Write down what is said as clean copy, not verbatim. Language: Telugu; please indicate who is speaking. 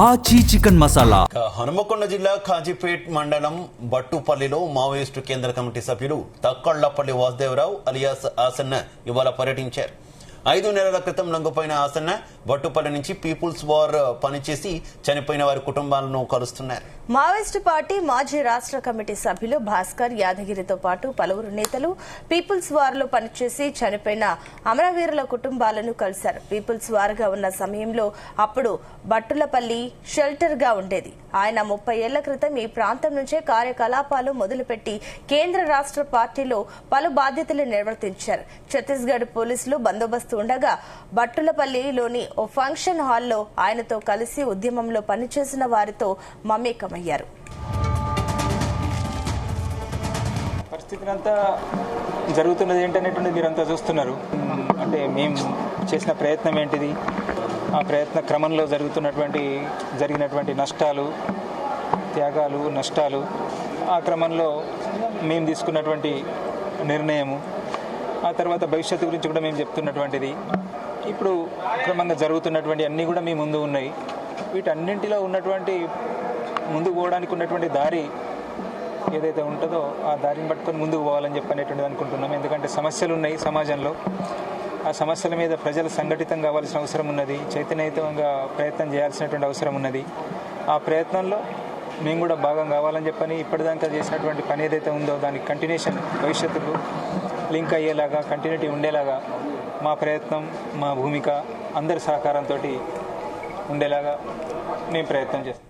Speaker 1: ఆచి చికెన్ మసాలా.
Speaker 2: హనుమకొండ జిల్లా ఖాజీపేట్ మండలం బట్టుపల్లిలో మావోయిస్టు కేంద్ర కమిటీ సభ్యులు తక్కళ్లపల్లి వాసుదేవరావు అలియాస్ ఆసన్న ఇవాళ పర్యటించారు. 5 నెలల క్రితం లొంగిపోయిన ఆసన్న బట్టుపల్లి నుంచి పీపుల్స్ వార్ పనిచేసి చనిపోయిన వారి కుటుంబాలను కలుస్తున్నారు.
Speaker 3: మావోయిస్టు పార్టీ మాజీ రాష్ట్ర కమిటీ సభ్యులు భాస్కర్ యాదగిరితో పాటు పలువురు నేతలు పీపుల్స్ వార్ లో పనిచేసి చనిపోయిన అమరవీరుల కుటుంబాలను కలిశారు. పీపుల్స్ వార్ గా ఉన్న సమయంలో అప్పుడు బట్టులపల్లి షెల్టర్ గా ఉండేది. ఆయన 30 ఏళ్ల క్రితం ఈ ప్రాంతం నుంచే కార్యకలాపాలు మొదలుపెట్టి కేంద్ర రాష్ట్ర పార్టీలో పలు బాధ్యతలు నిర్వర్తించారు. ఛత్తీస్గఢ్ పోలీసులు బందోబస్తు ఉండగా బట్టులపల్లిలోని ఓ ఫంక్షన్ హాల్లో ఆయనతో కలిసి ఉద్యమంలో పనిచేసిన వారితో మమేకమయ్యారు.
Speaker 4: పరిస్థితి అంతా జరుగుతున్నది ఏంటనేటువంటిది మీరంతా చూస్తున్నారు. అంటే మేము చేసిన ప్రయత్నం ఏంటిది, ఆ ప్రయత్న క్రమంలో జరిగినటువంటి నష్టాలు, త్యాగాలు, నష్టాలు, ఆ క్రమంలో మేము తీసుకున్నటువంటి నిర్ణయము, ఆ తర్వాత భవిష్యత్తు గురించి కూడా మేము చెప్తున్నటువంటిది, ఇప్పుడు క్రమంగా జరుగుతున్నటువంటి అన్నీ కూడా మీ ముందు ఉన్నాయి. వీటన్నింటిలో ఉన్నటువంటి ముందుకు పోవడానికి ఉన్నటువంటి దారి ఏదైతే ఉంటుందో ఆ దారిని పట్టుకొని ముందుకు పోవాలని చెప్పనేటువంటిది అనుకుంటున్నాం. ఎందుకంటే సమస్యలు ఉన్నాయి సమాజంలో. ఆ సమస్యల మీద ప్రజలు సంఘటితం కావాల్సిన అవసరం ఉన్నది, చైతన్యయుతంగా ప్రయత్నం చేయాల్సినటువంటి అవసరం ఉన్నది. ఆ ప్రయత్నంలో మేము కూడా భాగం కావాలని చెప్పని ఇప్పటిదాకా చేసినటువంటి పని ఏదైతే ఉందో దానికి కంటిన్యూషన్ భవిష్యత్తుకు లింక్ అయ్యేలాగా, కంటిన్యూటీ ఉండేలాగా మా ప్రయత్నం, మా భూమిక అందరి సహకారంతో ఉండేలాగా మేము ప్రయత్నం చేస్తాం.